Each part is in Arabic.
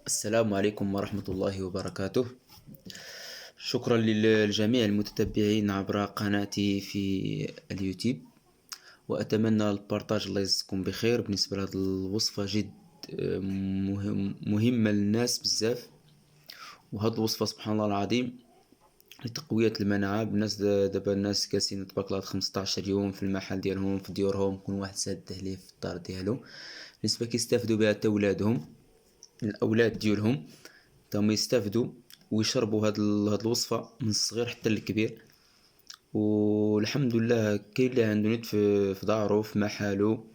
السلام عليكم ورحمة الله وبركاته. شكرا للجميع المتتبعين عبر قناتي في اليوتيوب، وأتمنى البارتاج. الله يجزيكم بخير. بالنسبة لهذه الوصفة جد مهمة للناس بزاف، وهذه الوصفة سبحان الله العظيم لتقوية المناعة. الناس دابا الناس جالسين تبارك الله 15 يوم في المحل ديالهم في ديورهم، كل واحد ساده ليه في الدار ديالو. بالنسبة كيستافدوا بها حتى ولادهم، الأولاد ديالهم تاهم يستافدوا ويشربوا هاد الوصفة من الصغير حتى الكبير. والحمد لله كاين اللي عنده نت في دارو في محالو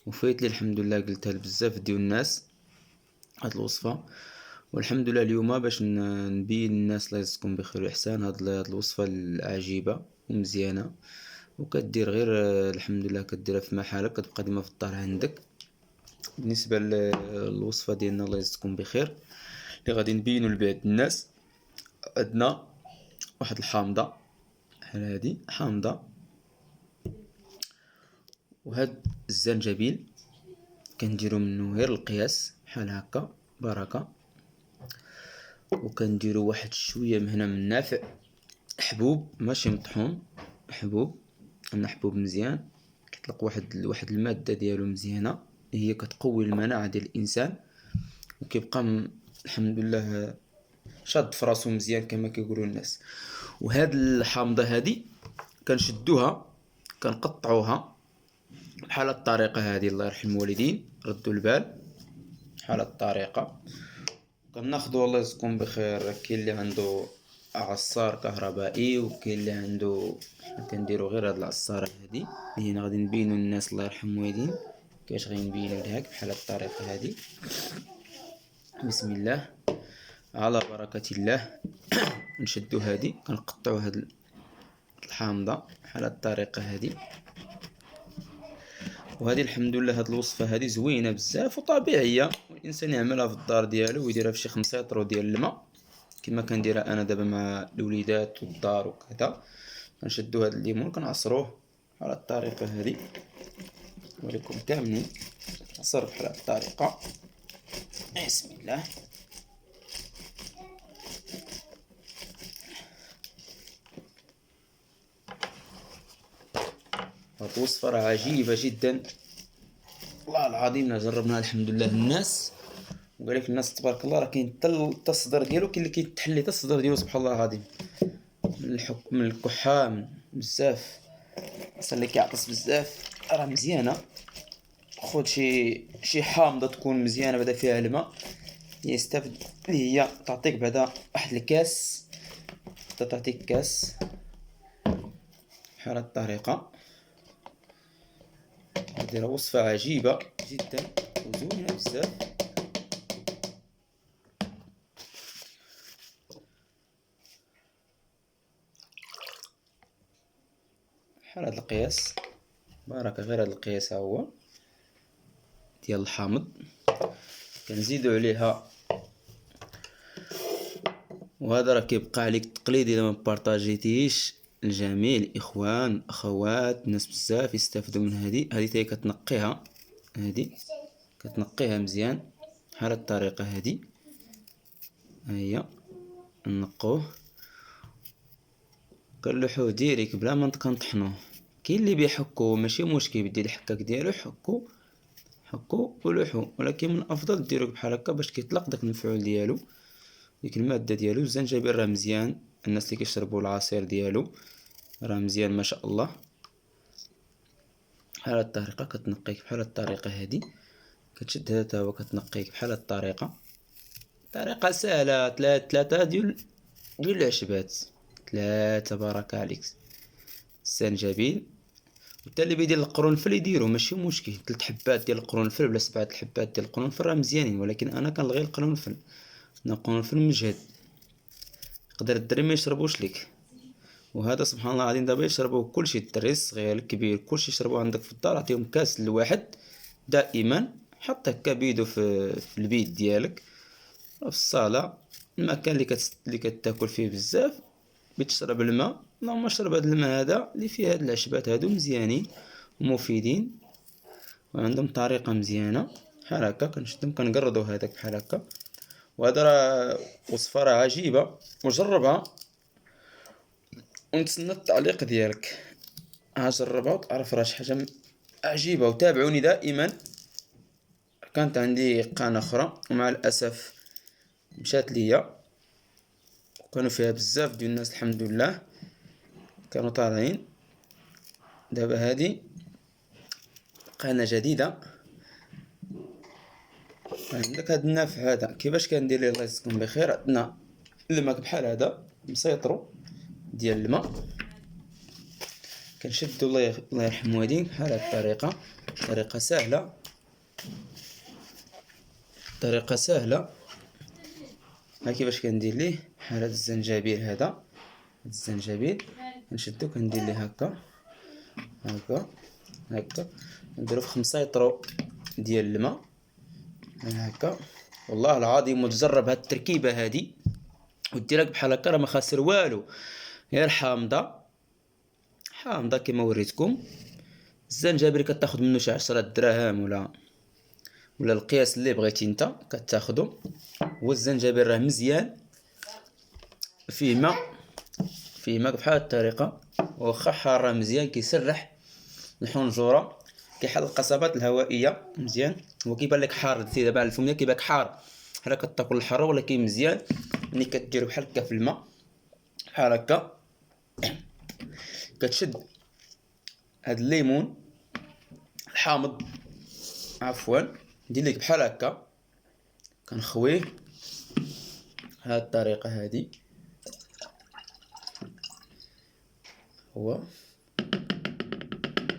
وفايت لي الحمد لله، قلتها لبزاف ديال الناس هاد الوصفة. والحمد لله اليوم باش نبين الناس الله يجزيكم بخير وإحسان هاد الوصفة العجيبة ومزيانة، وكدير غير الحمد لله كديرها في محالك، كتبقى ديما في الدار عندك. بالنسبة للوصفة ديالنا الله يجزيكم بخير اللي غادي نبينو لبعض الناس، عندنا واحد الحامضة بحال هادي حامضة، وهاد الزنجبيل كنديرو منو غير القياس بحال هكا بركة، وكنديرو واحد شوية من هنا من نافع حبوب ماشي مطحون، حبوب عندنا حبوب مزيان كيطلق واحد المادة ديالو مزيانة، هي كتقوي المناعة ديال الإنسان، وكيبقى الحمد لله شاد فراسو مزيان كما كيقولوا الناس. وهاد الحامضة هادي كنشدوها كنقطعوها بحال الطريقة هادي، الله يرحم الوالدين ردوا البال بحال الطريقة. كناخدو الله يجزيكم بخير، كاين اللي عنده عصار كهربائي وكاين اللي عنده، كنديرو غير هاد العصارة هادي اللي هنا غادي نبينو للناس الله يرحم الوالدين كيفاش غنبينو لهاك بحال الطريقة هادي. بسم الله على بركة الله. نشدو هادي كنقطعو هاد الحامضة بحال الطريقة هادي. وهذه الحمد لله هاد الوصفة هذه زوينة بزاف وطبيعية، والإنسان يعملها في الدار ديالو ويديرها في شي 5 لتر ديال الماء كما كنديرها أنا دابا مع الوليدات والدار وكذا. كنشدو هاد الليمون كنعصروه بحال الطريقة هذه، ولكم كاملين عصر بحال الطريقة. بسم الله. هاد الوصفة راه عجيبة جدا والله العظيم، جربناها الحمد لله الناس وقال لك الناس تبارك الله راه كاين حتى الصدر ديالو، كاين اللي كيتحلي حتى الصدر ديالو سبحان الله العظيم من الكحة من بزاف. الناس اللي كيعطس بزاف راه مزيانة، خذ شي حامضة تكون مزيانة بعدا فيها الماء يستافد، اللي هي تعطيك بعدا واحد الكاس، تعطيك كاس بحال هاد الطريقة. هادي راه وصفة عجيبة جدا وزوينة بزاف. بحال هاد القياس بركة، غير هاد القياس ها هو ديال الحامض كنزيدو عليها. وهذا راه كيبقى عليك التقليد الا ما بارطاجيتيش الجميع الاخوان اخوات الناس بزاف يستافدوا من هذه حتى كتنقيها، هذه كتنقيها مزيان بحال الطريقه هذه. ها هي نقوه كنلوحوه ديريك بلا ما كنطحنوه. كاين اللي بيحكو ماشي مشكل، بدي الحكاك ديالو حكو ولوحو، ولكن من الافضل ديروه بحال هكا باش كيطلق داك المفعول ديالو، ديك المادة ديالو. الزنجبيل راه مزيان، الناس اللي كيشربوا العصير ديالو راه مزيان ما شاء الله. بحال هاد الطريقة كتنقيك بحال الطريقة هادي، كتشد هذا هو كتنقيك بحال الطريقة. طريقة سهلة، ثلاثة ديال العشبات، 3 بارك عليك الزنجبيل. وتا اللي بيدير القرنفل يديرو ماشي مشكل، 3 حبات ديال القرنفل ولا 7 حبات ديال القرنفل راه مزيانين، ولكن انا كنلغي القرنفل، القرنفل مجهد يقدر الدري ما يشربوش ليك. وهذا سبحان الله العظيم دابا يشربوه كلشي، الدري الصغير الكبير كلشي يشربوه عندك في الدار. عطيهم كاس لواحد دائما، حط هكا بيدو في البيت ديالك في الصاله، المكان اللي كتاكل فيه بزاف بتشرب الماء. اللهم اشرب هذا الماء هذا اللي فيه هاد العشبات هادو مزيانين ومفيدين وعندهم طريقه مزيانه. بحال هكا كنشدهم كنقردو هذاك بحال هكا وهذا راه وصفة راه عجيبة، وجربها ونتسنى التعليق ديالك. جربها وتعرف راه شي حاجة عجيبة. وتابعوني دائما، كانت عندي قناة أخرى ومع الأسف مشات ليا، وكانوا فيها بزاف ديال الناس الحمد لله كانوا طالعين. دابا هادي قناة جديدة. عندك هاد النافع هذا كيفاش كندير ليه الله يجزيكم بخير. عندنا الماء بحال هذا مسيطرو ديال الماء، كنشدو الله يرحم والديك بحال هاد الطريقة. طريقة سهلة، طريقة سهلة. ها كيفاش كندير ليه بحال هاد الزنجبيل هذا، هاد الزنجبيل كنشدو كندير ليه هكا هكا هكا، نديرو في 5 لتر ديال الماء هكا. والله العظيم وتجرب هاد التركيبة هادي وديرك بحال هكا، راه ما خاسر والو، غير حامضة حامضة كما وريتكم. الزنجبيل كتاخد منه شي 10 دراهم ولا القياس اللي بغيتي انت كتاخدو. والزنجبيل راه مزيان فيه ماء، فيه ماء بحال هاد الطريقة، واخا حار راه مزيان كيسرح الحنجرة، كيحل القصبات الهوائية مزيان. هو كيبان لك حار دابا على الفم كيبان لك حار بحال كتاكل الحرة، ولكن مزيان ملي كديرو بحال هكا في الماء بحال هكا. كتشد هاد الليمون الحامض عفوا، ندير لك بحال هكا كنخويه هاد الطريقة هادي. هو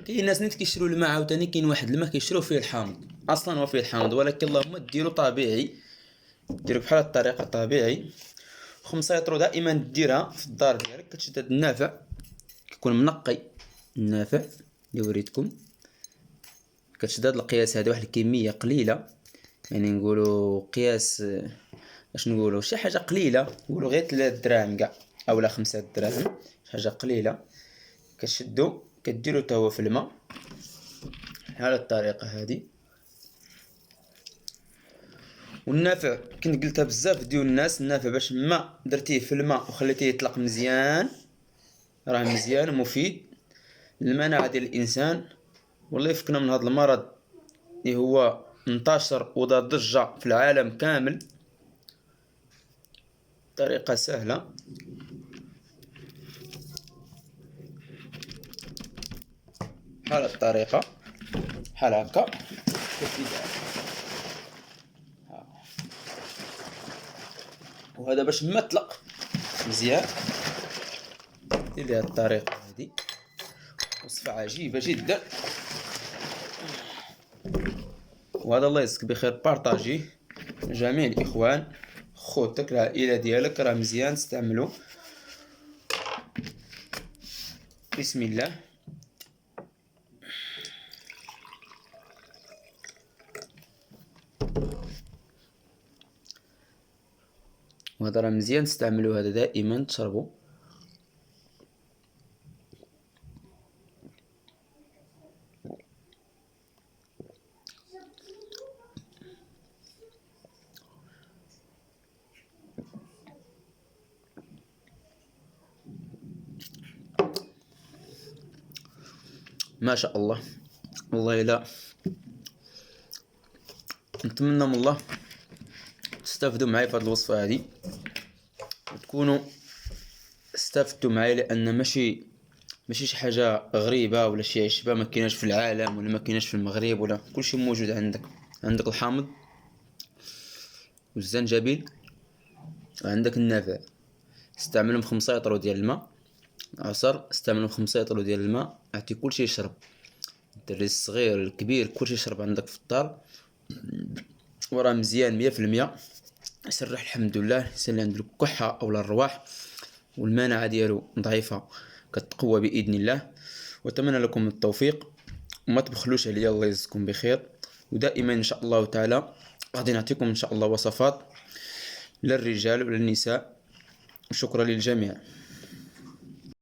كاين ناس نيت كيشريو الماء عاوتاني، كاين واحد الماء كيشريو فيه الحامض، اصلا هو فيه الحامض، ولكن اللهم ديرو طبيعي، ديرو بحال هاد الطريقة طبيعي. 5 لتر دائما ديرها في الدار ديالك. كتشد هاد النافع كيكون منقي، النافع اللي وريتكم، كتشد هاد القياس هذا، واحد الكمية قليلة، يعني نقولوا قياس اش نقولوا شي حاجة قليلة، نقولوا غير 3 دراهم كاع اولا 5 دراهم، شي حاجة قليلة. كتشدو كديرو تا هو في الماء بحال الطريقة هادي. والنافع كنت قلتها بزاف ديال الناس، النافع باش ما درتيه في الماء وخليتيه يطلق مزيان راه مزيان ومفيد للمناعة ديال الانسان. والله يفكنا من هذا المرض اللي هو انتشر ودار ضجة في العالم كامل. طريقة سهلة بحال الطريقة بحال هكا. وهذا باش ما تطلق مزيان دير لي هاد الطريقة هادي. وصفة عجيبة جدا، وهذا الله يجزيك بخير بارطاجيه جميع الاخوان خوتك العائلة ديالك، راه مزيان تستعملو. بسم الله. وهذا راه مزيان تستعملو، هذا دائما تشربو. ما شاء الله، والله لا نتمنى من الله تستافدوا معايا في هذه الوصفة هذه وتكونوا استفدتوا معايا، لان ماشي شي حاجه غريبه ولا شي عشبه ما كايناش في العالم ولا ما كايناش في المغرب، ولا كلشي موجود عندك. عندك الحامض والزنجبيل وعندك النافع، استعملهم 5 لتر ديال الماء عصر، استعملهم 5 لتر ديال الماء، اعطي كلشي يشرب، الدري الصغير الكبير كلشي يشرب عندك في الدار، وراه مزيان 100%. يسرح الحمد لله الانسان اللي عنده الكحه او الرواح والمناعه ديالو ضعيفه كتقوى باذن الله. واتمنى لكم التوفيق وما تبخلوش عليا، الله يجزيكم بخير. ودائما ان شاء الله تعالى غادي نعطيكم ان شاء الله وصفات للرجال وللنساء. شكرا للجميع.